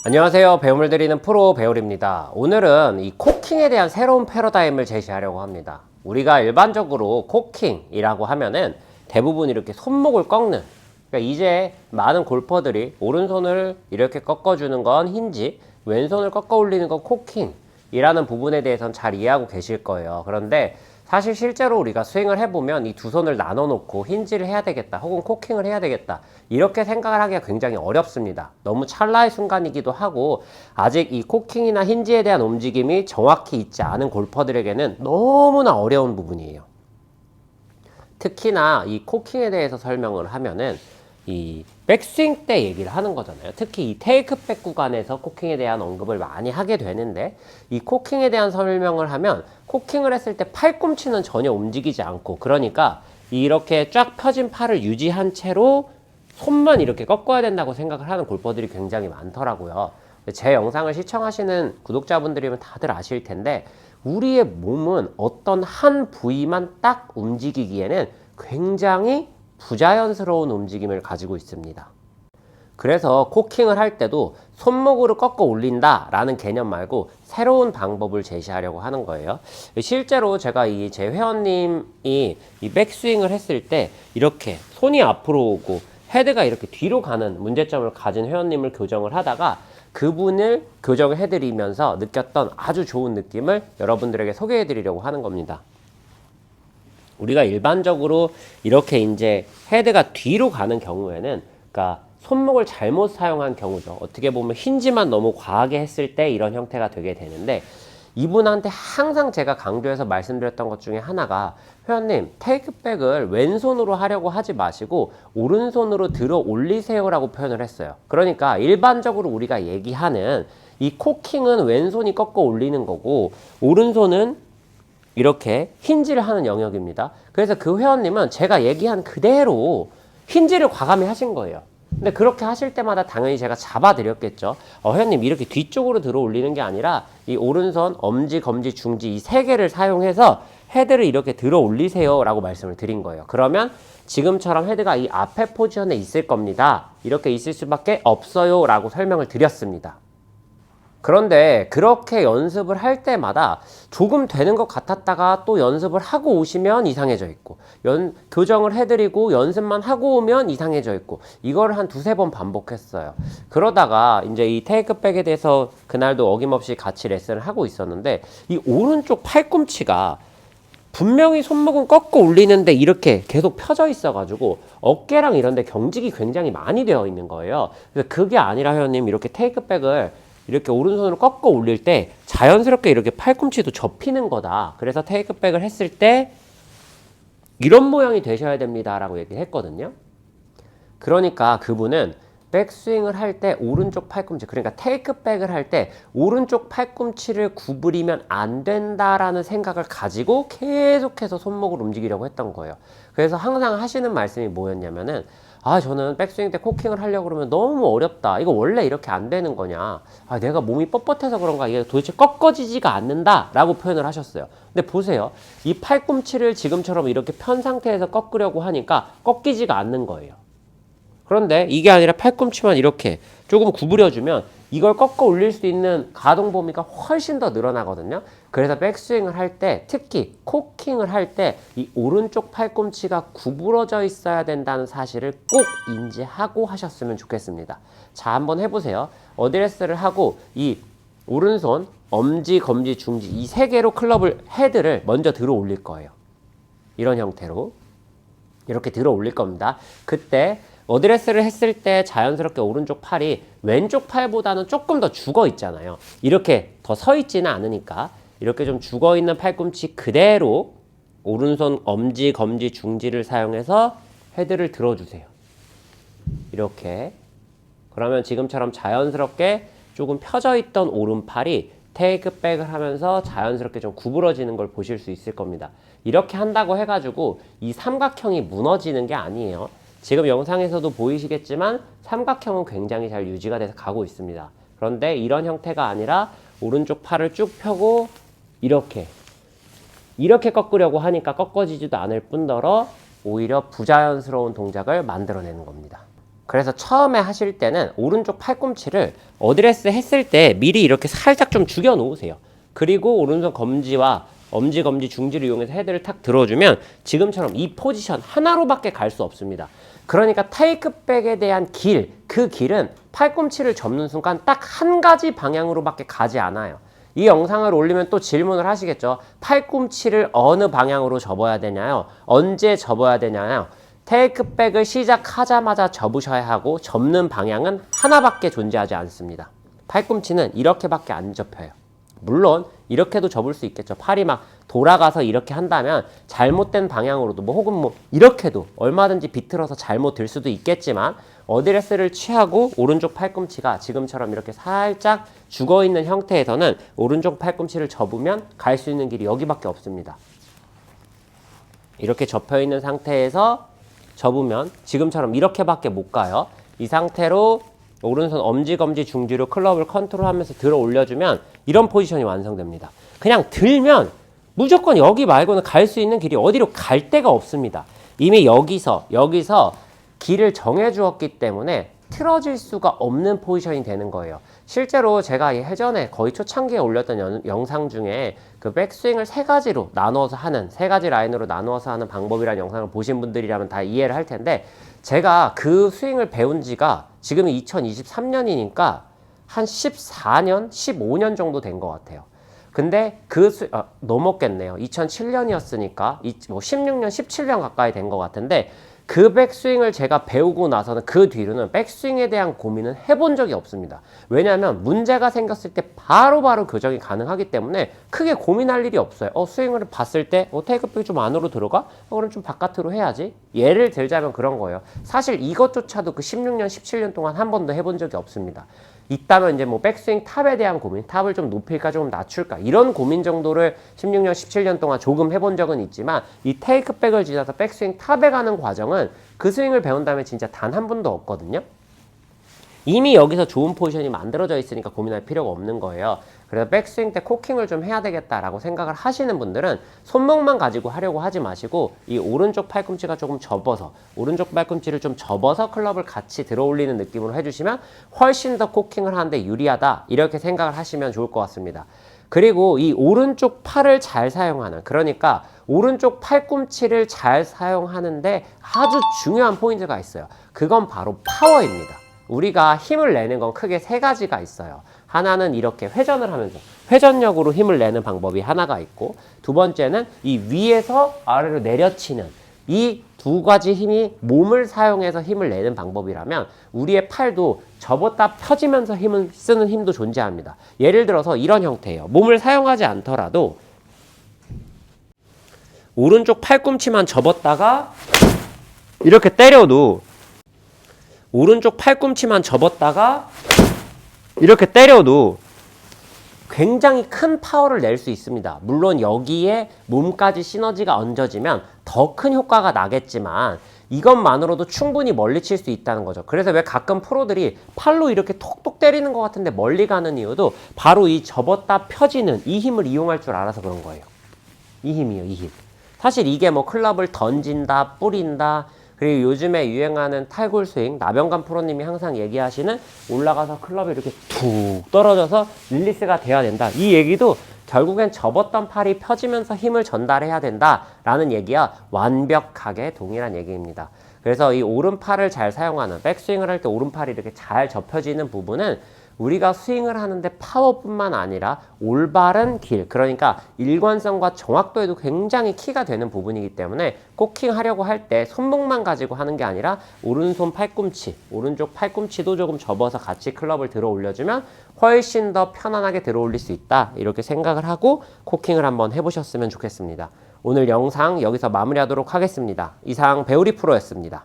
안녕하세요. 배움을 드리는 프로 배울입니다. 오늘은 이 코킹에 대한 새로운 패러다임을 제시하려고 합니다. 우리가 일반적으로 코킹이라고 하면은 대부분 이렇게 손목을 꺾는, 그러니까 이제 많은 골퍼들이 오른손을 이렇게 꺾어주는 건 힌지, 왼손을 꺾어 올리는 건 코킹이라는 부분에 대해서는 잘 이해하고 계실 거예요. 그런데 사실 실제로 우리가 스윙을 해보면 이 두 손을 나눠 놓고 힌지를 해야 되겠다 혹은 코킹을 해야 되겠다 이렇게 생각을 하기가 굉장히 어렵습니다. 너무 찰나의 순간이기도 하고 아직 이 코킹이나 힌지에 대한 움직임이 정확히 있지 않은 골퍼들에게는 너무나 어려운 부분이에요. 특히나 이 코킹에 대해서 설명을 하면은 이 백스윙 때 얘기를 하는 거잖아요. 특히 이 테이크백 구간에서 코킹에 대한 언급을 많이 하게 되는데, 이 코킹에 대한 설명을 하면 코킹을 했을 때 팔꿈치는 전혀 움직이지 않고, 그러니까 이렇게 쫙 펴진 팔을 유지한 채로 손만 이렇게 꺾어야 된다고 생각을 하는 골퍼들이 굉장히 많더라고요. 제 영상을 시청하시는 구독자분들이면 다들 아실 텐데, 우리의 몸은 어떤 한 부위만 딱 움직이기에는 굉장히 부자연스러운 움직임을 가지고 있습니다. 그래서 코킹을 할 때도 손목으로 꺾어 올린다 라는 개념 말고 새로운 방법을 제시하려고 하는 거예요. 실제로 제가 제 회원님이 이 백스윙을 했을 때 이렇게 손이 앞으로 오고 헤드가 이렇게 뒤로 가는 문제점을 가진 회원님을 교정을 하다가 그분을 교정을 해드리면서 느꼈던 아주 좋은 느낌을 여러분들에게 소개해 드리려고 하는 겁니다. 우리가 일반적으로 이렇게 이제 헤드가 뒤로 가는 경우에는, 그러니까 손목을 잘못 사용한 경우죠. 어떻게 보면 힌지만 너무 과하게 했을 때 이런 형태가 되게 되는데, 이분한테 항상 제가 강조해서 말씀드렸던 것 중에 하나가, 회원님 테이크백을 왼손으로 하려고 하지 마시고 오른손으로 들어 올리세요라고 표현을 했어요. 그러니까 일반적으로 우리가 얘기하는 이 코킹은 왼손이 꺾어 올리는 거고 오른손은 이렇게 힌지를 하는 영역입니다. 그래서 그 회원님은 제가 얘기한 그대로 힌지를 과감히 하신 거예요. 근데 그렇게 하실 때마다 당연히 제가 잡아드렸겠죠. 회원님 이렇게 뒤쪽으로 들어 올리는 게 아니라 이 오른손 엄지, 검지, 중지 이 세 개를 사용해서 헤드를 이렇게 들어 올리세요 라고 말씀을 드린 거예요. 그러면 지금처럼 헤드가 이 앞에 포지션에 있을 겁니다. 이렇게 있을 수밖에 없어요 라고 설명을 드렸습니다. 그런데 그렇게 연습을 할 때마다 조금 되는 것 같았다가 또 연습을 하고 오시면 이상해져 있고, 교정을 해드리고 연습만 하고 오면 이상해져 있고, 이걸 한 두세 번 반복했어요. 그러다가 이제 이 테이크백에 대해서 그날도 어김없이 같이 레슨을 하고 있었는데, 이 오른쪽 팔꿈치가 분명히 손목은 꺾어 올리는데 이렇게 계속 펴져 있어가지고 어깨랑 이런 데 경직이 굉장히 많이 되어 있는 거예요. 그래서 그게 아니라 회원님 이렇게 테이크백을 이렇게 오른손으로 꺾어 올릴 때 자연스럽게 이렇게 팔꿈치도 접히는 거다. 그래서 테이크백을 했을 때 이런 모양이 되셔야 됩니다 라고 얘기를 했거든요. 그러니까 그분은 백스윙을 할 때 오른쪽 팔꿈치, 그러니까 테이크백을 할 때 오른쪽 팔꿈치를 구부리면 안 된다라는 생각을 가지고 계속해서 손목을 움직이려고 했던 거예요. 그래서 항상 하시는 말씀이 뭐였냐면은, 저는 백스윙 때 코킹을 하려고 그러면 너무 어렵다. 이거 원래 이렇게 안 되는 거냐. 내가 몸이 뻣뻣해서 그런가. 이게 도대체 꺾어지지가 않는다. 라고 표현을 하셨어요. 근데 보세요. 이 팔꿈치를 지금처럼 이렇게 편 상태에서 꺾으려고 하니까 꺾이지가 않는 거예요. 그런데 이게 아니라 팔꿈치만 이렇게 조금 구부려주면 이걸 꺾어 올릴 수 있는 가동 범위가 훨씬 더 늘어나거든요. 그래서 백스윙을 할 때, 특히 코킹을 할 때 이 오른쪽 팔꿈치가 구부러져 있어야 된다는 사실을 꼭 인지하고 하셨으면 좋겠습니다. 자, 한번 해보세요. 어드레스를 하고 이 오른손, 엄지, 검지, 중지 이 세 개로 헤드를 먼저 들어 올릴 거예요. 이런 형태로 이렇게 들어 올릴 겁니다. 그때 어드레스를 했을 때 자연스럽게 오른쪽 팔이 왼쪽 팔보다는 조금 더 죽어 있잖아요. 이렇게 더 서 있지는 않으니까 이렇게 좀 죽어 있는 팔꿈치 그대로 오른손 엄지, 검지, 중지를 사용해서 헤드를 들어주세요. 이렇게. 그러면 지금처럼 자연스럽게 조금 펴져 있던 오른팔이 테이크백을 하면서 자연스럽게 좀 구부러지는 걸 보실 수 있을 겁니다. 이렇게 한다고 해가지고 이 삼각형이 무너지는 게 아니에요. 지금 영상에서도 보이시겠지만 삼각형은 굉장히 잘 유지가 돼서 가고 있습니다. 그런데 이런 형태가 아니라 오른쪽 팔을 쭉 펴고 이렇게 꺾으려고 하니까 꺾어지지도 않을 뿐더러 오히려 부자연스러운 동작을 만들어내는 겁니다. 그래서 처음에 하실 때는 오른쪽 팔꿈치를 어드레스 했을 때 미리 이렇게 살짝 좀 죽여 놓으세요. 그리고 오른손 검지와 엄지, 검지, 중지를 이용해서 헤드를 탁 들어주면 지금처럼 이 포지션 하나로밖에 갈 수 없습니다. 그러니까 테이크백에 대한 그 길은 팔꿈치를 접는 순간 딱 한 가지 방향으로밖에 가지 않아요. 이 영상을 올리면 또 질문을 하시겠죠. 팔꿈치를 어느 방향으로 접어야 되냐요? 언제 접어야 되냐요? 테이크백을 시작하자마자 접으셔야 하고 접는 방향은 하나밖에 존재하지 않습니다. 팔꿈치는 이렇게밖에 안 접혀요. 물론 이렇게도 접을 수 있겠죠. 팔이 막 돌아가서 이렇게 한다면 잘못된 방향으로도 혹은 이렇게도 얼마든지 비틀어서 잘못 들 수도 있겠지만 어드레스를 취하고 오른쪽 팔꿈치가 지금처럼 이렇게 살짝 죽어있는 형태에서는 오른쪽 팔꿈치를 접으면 갈 수 있는 길이 여기밖에 없습니다. 이렇게 접혀있는 상태에서 접으면 지금처럼 이렇게밖에 못 가요. 이 상태로 오른손 엄지, 검지, 중지로 클럽을 컨트롤하면서 들어 올려주면 이런 포지션이 완성됩니다. 그냥 들면 무조건 여기 말고는 갈 수 있는 길이 어디로 갈 데가 없습니다. 이미 여기서 길을 정해주었기 때문에 틀어질 수가 없는 포지션이 되는 거예요. 실제로 제가 예전에 거의 초창기에 올렸던 영상 중에 그 백스윙을 세 가지 라인으로 나누어서 하는 방법이라는 영상을 보신 분들이라면 다 이해를 할 텐데 제가 그 스윙을 배운 지가 지금이 2023년이니까 한 14년, 15년 정도 된 것 같아요. 근데 넘었겠네요. 2007년이었으니까 16년, 17년 가까이 된 것 같은데 그 백스윙을 제가 배우고 나서는 그 뒤로는 백스윙에 대한 고민은 해본 적이 없습니다. 왜냐하면 문제가 생겼을 때 바로바로 교정이 가능하기 때문에 크게 고민할 일이 없어요. 스윙을 봤을 때 테이크백이 좀 안으로 들어가? 그럼 좀 바깥으로 해야지. 예를 들자면 그런 거예요. 사실 이것조차도 그 16년, 17년 동안 한 번도 해본 적이 없습니다. 있다면 이제 백스윙 탑에 대한 고민, 탑을 좀 높일까 좀 낮출까 이런 고민 정도를 16년, 17년 동안 조금 해본 적은 있지만 이 테이크백을 지나서 백스윙 탑에 가는 과정은 그 스윙을 배운 다음에 진짜 단 한 번도 없거든요. 이미 여기서 좋은 포지션이 만들어져 있으니까 고민할 필요가 없는 거예요. 그래서 백스윙 때 코킹을 좀 해야 되겠다라고 생각을 하시는 분들은 손목만 가지고 하려고 하지 마시고 이 오른쪽 팔꿈치가 조금 접어서 오른쪽 팔꿈치를 좀 접어서 클럽을 같이 들어 올리는 느낌으로 해주시면 훨씬 더 코킹을 하는데 유리하다 이렇게 생각을 하시면 좋을 것 같습니다. 그리고 이 오른쪽 팔을 잘 사용하는 그러니까 오른쪽 팔꿈치를 잘 사용하는데 아주 중요한 포인트가 있어요. 그건 바로 파워입니다. 우리가 힘을 내는 건 크게 세 가지가 있어요. 하나는 이렇게 회전을 하면서 회전력으로 힘을 내는 방법이 하나가 있고 두 번째는 이 위에서 아래로 내려치는 이 두 가지 힘이 몸을 사용해서 힘을 내는 방법이라면 우리의 팔도 접었다 펴지면서 힘을 쓰는 힘도 존재합니다. 예를 들어서 이런 형태예요. 몸을 사용하지 않더라도 오른쪽 팔꿈치만 접었다가 이렇게 때려도 오른쪽 팔꿈치만 접었다가 이렇게 때려도 굉장히 큰 파워를 낼 수 있습니다. 물론 여기에 몸까지 시너지가 얹어지면 더 큰 효과가 나겠지만 이것만으로도 충분히 멀리 칠 수 있다는 거죠. 그래서 왜 가끔 프로들이 팔로 이렇게 톡톡 때리는 것 같은데 멀리 가는 이유도 바로 이 접었다 펴지는 이 힘을 이용할 줄 알아서 그런 거예요. 이 힘이에요, 이 힘. 사실 이게 클럽을 던진다, 뿌린다, 그리고 요즘에 유행하는 탈골 스윙, 나병관 프로님이 항상 얘기하시는 올라가서 클럽이 이렇게 툭 떨어져서 릴리스가 돼야 된다. 이 얘기도 결국엔 접었던 팔이 펴지면서 힘을 전달해야 된다라는 얘기와 완벽하게 동일한 얘기입니다. 그래서 이 오른팔을 잘 사용하는 백스윙을 할 때 오른팔이 이렇게 잘 접혀지는 부분은 우리가 스윙을 하는데 파워뿐만 아니라 올바른 길, 그러니까 일관성과 정확도에도 굉장히 키가 되는 부분이기 때문에 코킹 하려고 할 때 손목만 가지고 하는 게 아니라 오른손 팔꿈치, 오른쪽 팔꿈치도 조금 접어서 같이 클럽을 들어 올려주면 훨씬 더 편안하게 들어 올릴 수 있다. 이렇게 생각을 하고 코킹을 한번 해보셨으면 좋겠습니다. 오늘 영상 여기서 마무리하도록 하겠습니다. 이상 배우리 프로였습니다.